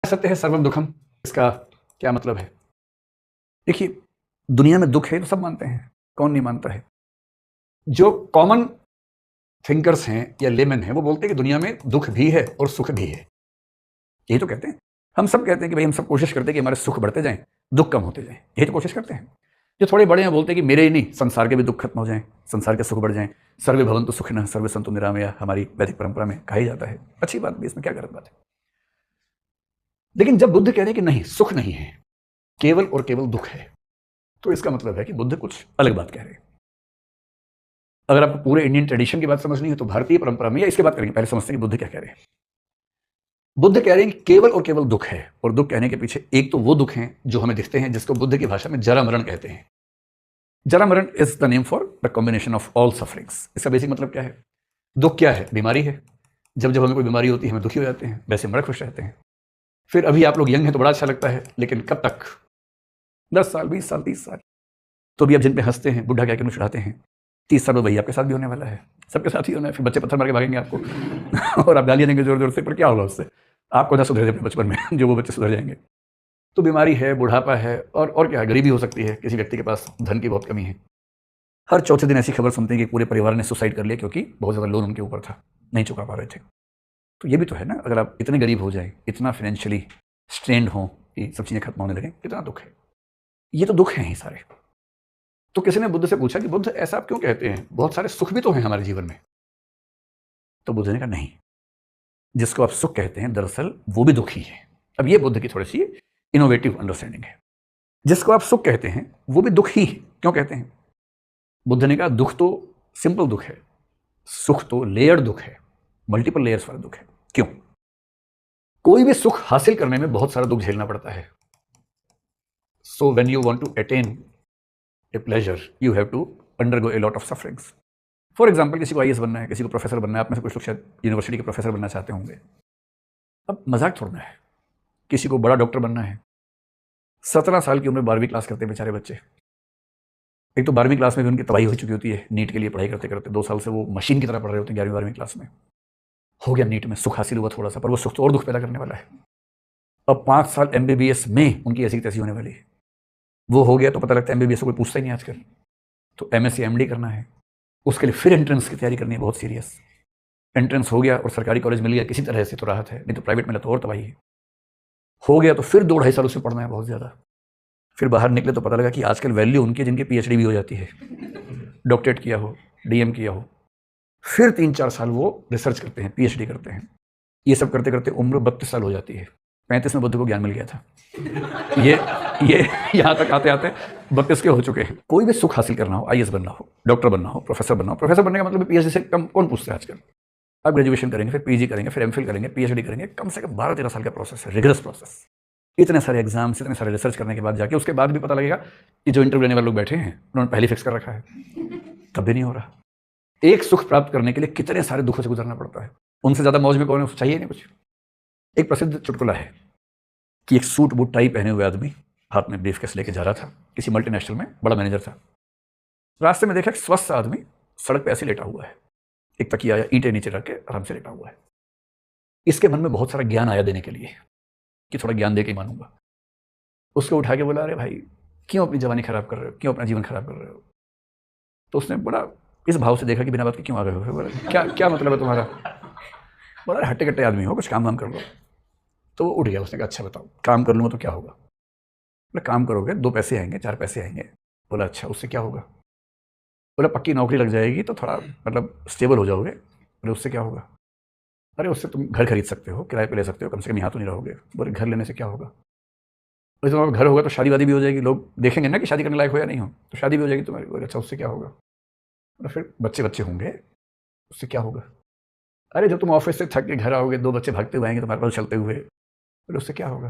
सत्य है सर्वम दुखम, इसका क्या मतलब है? देखिए, दुनिया में दुख है तो सब मानते हैं, कौन नहीं मानता है? जो कॉमन थिंकर्स हैं या लेमन हैं वो बोलते हैं कि दुनिया में दुख भी है और सुख भी है। यही तो कहते हैं। हम सब कहते हैं कि भाई हम सब कोशिश करते हैं कि हमारे सुख बढ़ते जाएं, दुख कम होते जाएं, यही तो कोशिश करते हैं। जो थोड़े बड़े हैं बोलते हैं कि मेरे ही नहीं, संसार के भी दुख खत्म हो जाएं, संसार के सुख बढ़ जाएं। सर्वे भवन्तु सुखिनः सर्वे सन्तु निरामया, हमारी वैदिक परंपरा में कहा जाता है। अच्छी बात भी, इसमें क्या गलत बात है? लेकिन जब बुद्ध कह रहे हैं कि नहीं, सुख नहीं है, केवल और केवल दुख है, तो इसका मतलब है कि बुद्ध कुछ अलग बात कह रहे हैं। अगर आपको पूरे इंडियन ट्रेडिशन की बात समझनी है तो भारतीय परंपरा में, या इसके बात करेंगे, पहले समझते हैं कि बुद्ध क्या कह रहे हैं। बुद्ध कह रहे हैं कि केवल और केवल दुख है, और दुख कहने के पीछे एक तो वो दुख हैं जो हमें दिखते हैं, जिसको बुद्ध की भाषा में जरा मरण कहते हैं। जरा मरण is the name for the combination of all sufferings. इसका बेसिक मतलब क्या है? दुख क्या है? बीमारी है। जब जब हमें कोई बीमारी होती है हमें दुखी हो जाते हैं, वैसे बड़े खुश रहते हैं। फिर अभी आप लोग यंग हैं तो बड़ा अच्छा लगता है, लेकिन कब तक? 10 साल, 20 साल, 30 साल, तो भी आप जिन पे हंसते हैं, बुढ़ा क्या क्यों चढ़ाते हैं, 30 साल में वही आपके साथ भी होने वाला है, सबके साथ ही होना है। फिर बच्चे पत्थर मार के भागेंगे आपको और आप गालियाँ देंगे जोर जोर से, पर क्या होगा उससे? आपको ना सुधरे अपने बचपन में जो वो बच्चे सुधर जाएंगे। तो बीमारी है, बुढ़ापा है, और क्या है, गरीबी हो सकती है, किसी व्यक्ति के पास धन की बहुत कमी है। हर चौथे दिन ऐसी खबर सुनते हैं कि पूरे परिवार ने सुसाइड कर लिया क्योंकि बहुत ज़्यादा लोन उनके ऊपर था, नहीं चुका पा रहे थे। तो ये भी तो है ना, अगर आप इतने गरीब हो जाए, इतना फाइनेंशियली स्ट्रेंड हो कि सब चीज़ें खत्म होने लगें, कितना दुख है। ये तो दुख हैं ही सारे। तो किसी ने बुद्ध से पूछा कि बुद्ध ऐसा आप क्यों कहते हैं, बहुत सारे सुख भी तो हैं हमारे जीवन में। तो बुद्ध ने कहा नहीं, जिसको आप सुख कहते हैं दरअसल वो भी दुख ही है। अब ये बुद्ध की थोड़ी सी इनोवेटिव अंडरस्टैंडिंग है। जिसको आप सुख कहते हैं वो भी दुख ही क्यों कहते हैं? बुद्ध ने कहा दुख तो सिंपल दुख है, सुख तो लेयर्ड दुख है, मल्टीपल लेयर्स वाला दुख है। क्यों? कोई भी सुख हासिल करने में बहुत सारा दुख झेलना पड़ता है। So when you want to attain a pleasure you have to undergo a lot of sufferings. For example, किसी को आईएएस बनना है, किसी को प्रोफेसर बनना है, आप में से कुछ लोग शायद यूनिवर्सिटी के प्रोफेसर बनना चाहते होंगे। अब मजाक थोड़ा है, किसी को बड़ा डॉक्टर बनना है। 17 साल की उम्र 12वीं क्लास करते हैं बेचारे बच्चे। एक तो 12वीं क्लास में भी उनकी तबाही हो चुकी होती है, नीट के लिए पढ़ाई करते करते 2 साल से वो मशीन की तरह पढ़ रहे होते हैं। 11वीं 12वीं क्लास में हो गया, नीट में सुख हासिल हुआ थोड़ा सा, पर वो सुख तो और दुख पैदा करने वाला है। अब 5 साल एमबीबीएस में उनकी ऐसी तैसी होने वाली है। वो हो गया तो पता लगता है एमबीबीएस को कोई पूछता ही नहीं आजकल। तो एमएससी एमडी करना है, उसके लिए फिर एंट्रेंस की तैयारी करनी है बहुत सीरियस। एंट्रेंस हो गया और सरकारी कॉलेज मिल गया किसी तरह से तो राहत है, नहीं तो प्राइवेट मिला तो और तबाही है। हो गया तो फिर 2-2.5 साल उससे पढ़ना है बहुत ज़्यादा। फिर बाहर निकले तो पता लगा कि आजकल वैल्यू उनकी जिनकी पीएचडी भी हो जाती है, डॉक्टरेट किया हो, डीएम किया हो। फिर 3-4 साल वो रिसर्च करते हैं, पीएचडी करते हैं। ये सब करते करते उम्र 32 साल हो जाती है। 35 में बुद्ध को ज्ञान मिल गया था। ये यहाँ तक आते आते 32 के हो चुके हैं। कोई भी सुख हासिल करना हो, आईएएस बनना हो, डॉक्टर बनना हो, प्रोफेसर बनना हो। प्रोफेसर बनने का मतलब पीएचडी से कम कौन पूछता है आजकल? आप ग्रेजुएशन करेंगे, फिर पीजी करेंगे, फिर एमफिल करेंगे, पीएचडी करेंगे, कम से कम 12-13 साल का प्रोसेस है, रिगरस प्रोसेस। इतने सारे एग्जाम्स, इतने सारे रिसर्च करने के बाद जाके उसके बाद भी पता लगेगा कि जो इंटरव्यू लेने वाले लोग बैठे हैं उन्होंने पहले फिक्स कर रखा है, तब भी नहीं हो रहा। एक सुख प्राप्त करने के लिए कितने सारे दुखों से गुजरना पड़ता है। उनसे ज़्यादा मौज में कौन है? चाहिए नहीं कुछ। एक प्रसिद्ध चुटकुला है कि एक सूट बूट टाई पहने हुए आदमी हाथ में ब्रीफकेस लेके जा रहा था, किसी मल्टीनेशनल में बड़ा मैनेजर था। रास्ते में देखा एक स्वस्थ आदमी सड़क पे ऐसे लेटा हुआ है, एक तकिया या ईंटें नीचे रख के आराम से लेटा हुआ है। इसके मन में बहुत सारा ज्ञान आया देने के लिए कि थोड़ा ज्ञान दे के मानूंगा। उसको उठा के बोला, अरे भाई क्यों अपनी जवानी खराब कर रहे हो, क्यों अपना जीवन खराब कर रहे हो? तो उसने बड़ा इस भाव से देखा कि बिना बात के क्यों आ गए हो? बोला क्या मतलब है तुम्हारा? बोला हट्टे कट्टे आदमी हो, कुछ काम वाम कर लो। तो वो उठ गया। उसने कहा अच्छा बताओ, काम कर लूँगा तो क्या होगा? बोला काम करोगे 2 पैसे आएंगे, 4 पैसे आएंगे। बोला अच्छा, उससे क्या होगा? बोला पक्की नौकरी लग जाएगी तो थोड़ा मतलब स्टेबल हो जाओगे। बोले उससे क्या होगा? अरे उससे तुम घर खरीद सकते हो, किराए पे ले सकते हो, कम से कम यहाँ तो नहीं रहोगे। बोले घर लेने से क्या होगा? बोले तुम्हारा घर होगा तो शादी वादी भी हो जाएगी, लोग देखेंगे ना कि शादी करने लायक हो या नहीं हो, तो शादी भी हो जाएगी तुम्हारी। बोले अच्छा उससे क्या होगा? बोले फिर बच्चे होंगे, उससे क्या होगा? अरे जब तुम ऑफिस से थक के घर आओगे, 2 बच्चे भागते हुए आएंगे तुम्हारे पास चलते हुए। बोले उससे क्या होगा?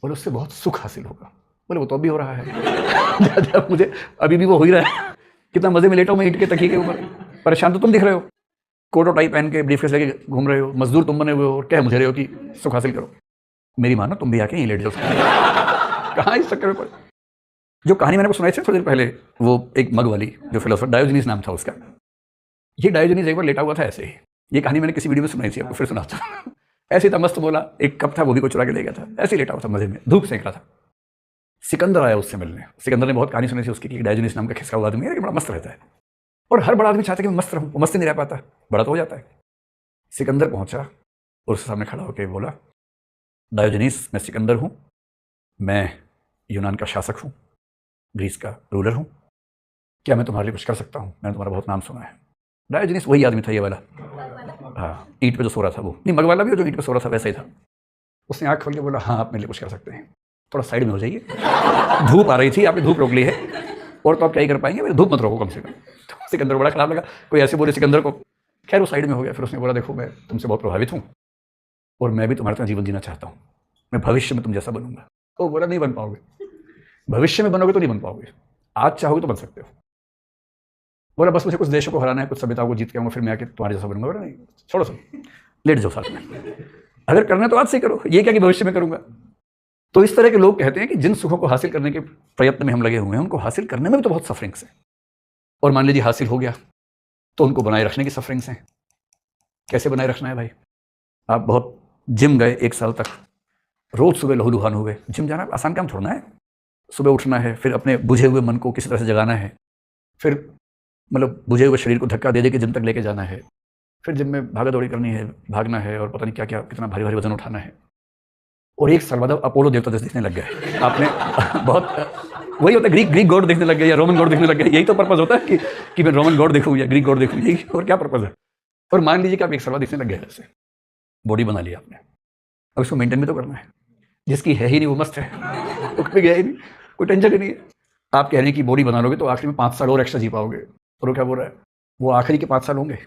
बोले उससे बहुत सुख हासिल होगा। बोले वो तो अभी हो रहा है जब मुझे अभी भी वो हो ही रहा है। कितना मजे में लेटा हूँ मैं ईंट के तकिए के ऊपर। परेशान तो तुम दिख रहे हो, कोट और टाई पहन के ब्रीफकेस लेके घूम रहे हो, मजदूर तुम बने हुए हो, और कह मुझे रहे हो कि सुख हासिल करो। मेरी मानो तुम भी आके यहीं लेट जाओ। कहाँ इस चक्कर में पड़े? जो कहानी मैंने सुनाई थी थोड़ी देर पहले, वो एक मग वाली, जो फिलोसोफर डायोजनीस नाम था उसका। ये डायोजनीस एक बार लेटा हुआ था ऐसे ही। ये कहानी मैंने किसी वीडियो में सुनाई थी, आपको फिर सुनाता हूँ। ऐसे ही मस्त बोला, एक कप था वो भी कोई चुरा के ले गया था, ऐसे ही लेटा हुआ था मजे में, धूप सेंक रहा था। सिकंदर आया उससे मिलने। सिकंदर ने बहुत कहानी सुनी थी उसकी कि डायोजनीस नाम का खिसका हुआ आदमी है, बड़ा मस्त रहता है, और हर बड़ा आदमी चाहता है कि मैं मस्त रहूं, वो मस्त नहीं रह पाता, बड़ा तो हो जाता है। सिकंदर पहुंचा और उसके सामने खड़ा होकर बोला, डायोजनीस मैं सिकंदर हूं, मैं यूनान का शासक हूं, ग्रीस का रूलर हूं, क्या मैं तुम्हारे लिए कुछ कर सकता हूं? मैंने तुम्हारा बहुत नाम सुना है। डायोजनीस वही आदमी था ये वाला, हाँ, ईंट पे जो सो रहा था वो, नहीं मग वाला भी जो ईंट पे सो रहा था वैसा ही था। उसने आँख खोल के बोला, हाँ आप मेरे लिए कुछ कर सकते हैं, थोड़ा साइड में हो जाइए, धूप आ रही थी, आपने धूप रोक ली है, और तो आप क्या ही कर पाएंगे, मेरे धूप मत रोको कम से कम। तो सिकंदर बड़ा खराब लगा, कोई ऐसे बोले सिकंदर को, खैर वो साइड में हो गया। फिर उसने बोला, देखो मैं तुमसे बहुत प्रभावित हूँ और मैं भी तुम्हारे तरह जीवन जीना चाहता हूँ, मैं भविष्य में तुम जैसा बनूंगा। तो बोला, नहीं बन पाओगे, भविष्य में बनोगे तो नहीं बन पाओगे, आज चाहोगे तो बन सकते हो। बोला, बस मुझे कुछ देशों को हराना है, कुछ सभ्यताओं को जीत के आऊंगा, फिर मैं आके तुम्हारे जैसा बनूंगा। बोला, नहीं छोड़ो सब, लेट जाओ साथ में, अगर करना है तो आज से करो, ये क्या कि भविष्य में करूंगा। तो इस तरह के लोग कहते हैं कि जिन सुखों को हासिल करने के प्रयत्न में हम लगे हुए हैं, उनको हासिल करने में भी तो बहुत सफरिंग्स है। और मान लीजिए हासिल हो गया तो उनको बनाए रखने की सफरिंग्स हैं। कैसे बनाए रखना है भाई? आप बहुत जिम गए 1 साल तक, रोज सुबह लहूलुहान हुए, जिम जाना आसान काम थोड़ा है। सुबह उठना है, फिर अपने बुझे हुए मन को किसी तरह से जगाना है, फिर मतलब बुझे हुए शरीर को धक्का दे दे के जिम तक लेके जाना है, फिर जिम में भागा दौड़ी करनी है, भागना है, और पता नहीं क्या क्या कितना भारी भारी वजन उठाना है। और एक साल बाद अपोलो देवता जैसे दिखने लग गए आपने बहुत, वही होता है, ग्रीक गॉड देखने लग गए या रोमन गॉड देखने लग गए, यही तो पर्पज होता है कि मैं रोमन गॉड देखूँ या ग्रीक गॉड देखूँ, यही और क्या पर्पज है। और मान लीजिए कि आप 1 साल बाद दिखने लग गए, ऐसे बॉडी बना लिया आपने, अब इसको मेंटेन भी तो करना है। जिसकी है ही नहीं वो मस्त है, उठ पे गया ही नहीं, कोई टेंशन ही नहीं है। आप कह रहे हैं कि बॉडी बना लोगे तो आखिरी में 5 साल और एक्स्ट्रा जी पाओगे, और वो क्या बोल रहा है, वो आखिरी के 5 साल होंगे,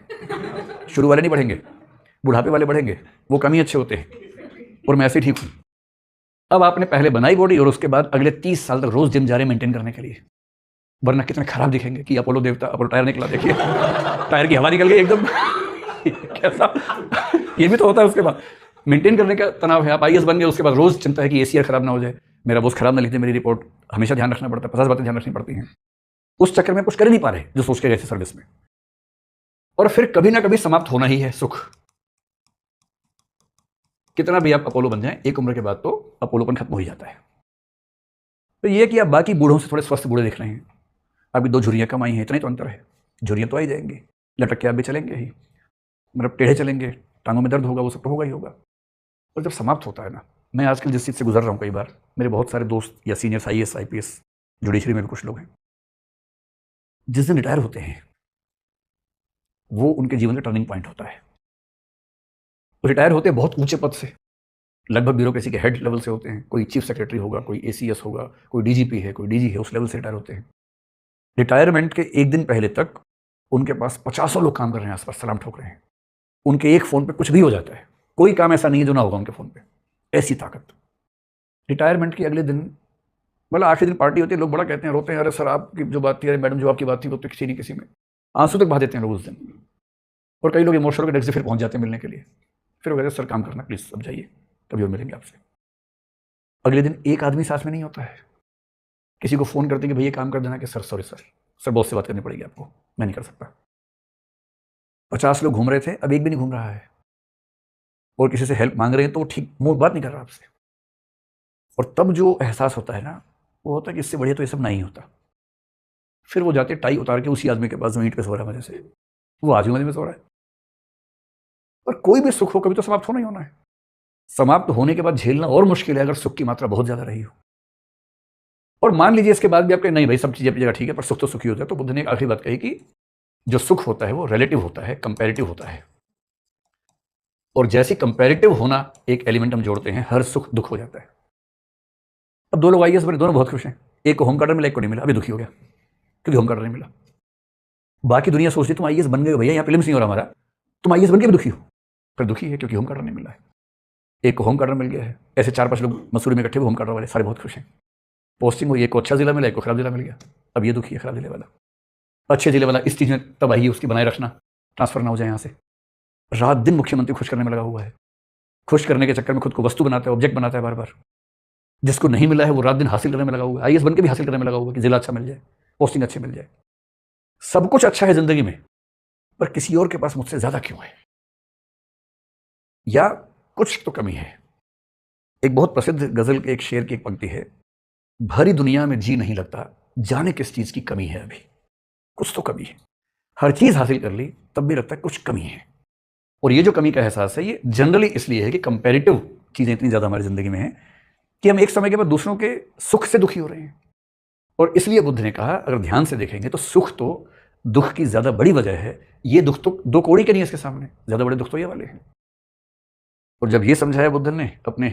शुरू वाले नहीं बढ़ेंगे, बुढ़ापे वाले बढ़ेंगे, वो कम ही अच्छे होते हैं, और मैं ऐसे ठीक हूँ। अब आपने पहले बनाई बॉडी और उसके बाद अगले 30 साल तक रोज जिम जा रहे मेंटेन करने के लिए, वरना कितने खराब दिखेंगे कि अपोलो देवता, अपोलो टायर निकला, देखिए टायर की हवा निकल गई एकदम कैसा, ये भी तो होता है। उसके बाद मेंटेन करने का तनाव है, आप आईएएस बन गए, उसके बाद रोज चिंता है कि एसीआर खराब ना हो जाए, मेरा बॉस खराब ना लिख दे मेरी रिपोर्ट, हमेशा ध्यान रखना पड़ता है, 50 बातें ध्यान रखनी पड़ती हैं। उस चक्कर में कुछ कर ही नहीं पा रहे जो सोच के गए थे सर्विस में, और फिर कभी ना कभी समाप्त होना ही है सुख। कितना भी आप अपोलो बन जाएं, एक उम्र के बाद तो अपोलोपन खत्म हो ही जाता है। तो ये कि आप बाकी बूढ़ों से थोड़े स्वस्थ बूढ़े दिख रहे हैं, अभी 2 झुर्रियाँ कम आई हैं, इतना ही तो अंतर है। झुर्रियाँ तो आ ही जाएंगी, लटक के आप भी चलेंगे ही, मतलब टेढ़े चलेंगे, टांगों में दर्द होगा, वो सब तो होगा ही होगा। और जब समाप्त होता है ना, मैं आजकल जिस चीज़ से गुजर रहा हूँ, कई बार मेरे बहुत सारे दोस्त या सीनियर्स IAS IPS, जुडिशरी में भी कुछ लोग हैं, जिस दिन रिटायर होते हैं वो उनके जीवन का टर्निंग पॉइंट होता है। रिटायर होते हैं बहुत ऊंचे पद से, लगभग ब्यूरोक्रेसी के हेड लेवल से होते हैं, कोई चीफ सेक्रेटरी होगा, कोई ACS होगा, कोई DGP है, कोई DG है, उस लेवल से रिटायर होते हैं। रिटायरमेंट के 1 दिन पहले तक उनके पास 50 लोग काम कर रहे हैं आसपास, सलाम ठोक रहे हैं, उनके एक फ़ोन पे कुछ भी हो जाता है, कोई काम ऐसा नहीं है जो ना होगा उनके फ़ोन पे, ऐसी ताकत। रिटायरमेंट के अगले दिन, मतलब आखिरी दिन पार्टी होती है, लोग बड़ा कहते हैं, रोते हैं, अरे सर आपकी जो बात थी, अरे मैडम जो आपकी बात थी, वो तो किसी नहीं किसी में, आंसू तक बहा देते हैं लोग उस दिन। और कई लोग इमोशनल के डेस्क से फिर पहुंच जाते हैं मिलने के लिए, फिर वो कहते हैं सर काम करना प्लीज़, अब जाइए, कभी और मिलेंगे आपसे। अगले दिन एक आदमी साथ में नहीं होता है, किसी को फ़ोन करते हैं कि भैया काम कर देना, कि सर सॉरी सर बॉस से बात करनी पड़ेगी आपको, मैं नहीं कर सकता। 50 लोग घूम रहे थे, अब एक भी नहीं घूम रहा है, और किसी से हेल्प मांग रहे हैं तो वो ठीक मुंह बात नहीं कर रहा आपसे। और तब जो एहसास होता है ना, वो होता है कि इससे बढ़िया तो ये सब नहीं होता। फिर वो जाते टाई उतार के उसी आदमी के पास जो ईंट पे सो रहा है मजे से, वो आज भी मजे में सो रहा है। पर कोई भी सुख हो कभी तो समाप्त होना ही होना है, समाप्त होने के बाद झेलना और मुश्किल है अगर सुख की मात्रा बहुत ज्यादा रही हो। और मान लीजिए इसके बाद भी आप कहें नहीं भाई सब चीजें अपनी जगह ठीक है, पर सुख तो सुखी होता है, तो बुद्ध ने एक आखिरी बात कही कि जो सुख होता है वो रिलेटिव होता है, कंपैरेटिव होता है। और जैसे कंपैरेटिव होना एक एलिमेंट हम जोड़ते हैं, हर सुख दुख हो जाता है। अब 2 लोग IAS बने, दोनों बहुत खुश हैं, एक को होम गार्डन मिला, एक को नहीं मिला, अभी दुखी हो गया क्योंकि होम गार्डन नहीं मिला। बाकी दुनिया सोचती तुम IAS बन गए भैया, यहाँ फिल्म नहीं हो रहा हमारा, तुम IAS बन के भी दुखी हो, फिर दुखी है क्योंकि होम गार्डन नहीं मिला है। एक को होम गार्डन मिल गया है, ऐसे 4-5 लोग मसूरी में इकट्ठे हुए, होम गार्डन वाले सारे बहुत खुश हैं, पोस्टिंग हुई, एक को अच्छा जिला मिला, एक को खराब जिला मिल गया, अब ये दुखी है खराब जिले वाला। अच्छे जिले वाला इस चीज़ में तबाही है उसकी बनाए रखना, ट्रांसफर ना हो जाए यहाँ से। रात दिन मुख्यमंत्री खुश करने में लगा हुआ है, खुश करने के चक्कर में खुद को वस्तु बनाता है, ऑब्जेक्ट बनाता है बार बार। जिसको नहीं मिला है वो रात दिन हासिल करने में लगा हुआ है, IAS बन के भी हासिल करने में लगा हुआ है कि जिला अच्छा मिल जाए, पोस्टिंग अच्छी मिल जाए। सब कुछ अच्छा है जिंदगी में, पर किसी और के पास मुझसे ज्यादा क्यों है? या कुछ तो कमी है। एक बहुत प्रसिद्ध गजल के एक शेर की एक पंक्ति है, भरी दुनिया में जी नहीं लगता, जाने किस चीज की कमी है अभी। कुछ तो कमी है, हर चीज हासिल कर ली तब भी लगता है कुछ कमी है। और ये जो कमी का एहसास है ये जनरली इसलिए है कि कंपैरेटिव चीजें इतनी ज्यादा हमारी जिंदगी में हैं कि हम एक समय के बाद दूसरों के सुख से दुखी हो रहे हैं। और इसलिए बुद्ध ने कहा, अगर ध्यान से देखेंगे तो सुख तो दुख की ज्यादा बड़ी वजह है, ये दुख तो दो कौड़ी के नहीं है इसके सामने, ज्यादा बड़े दुख तो ये वाले हैं। और जब ये समझाया बुद्ध ने अपने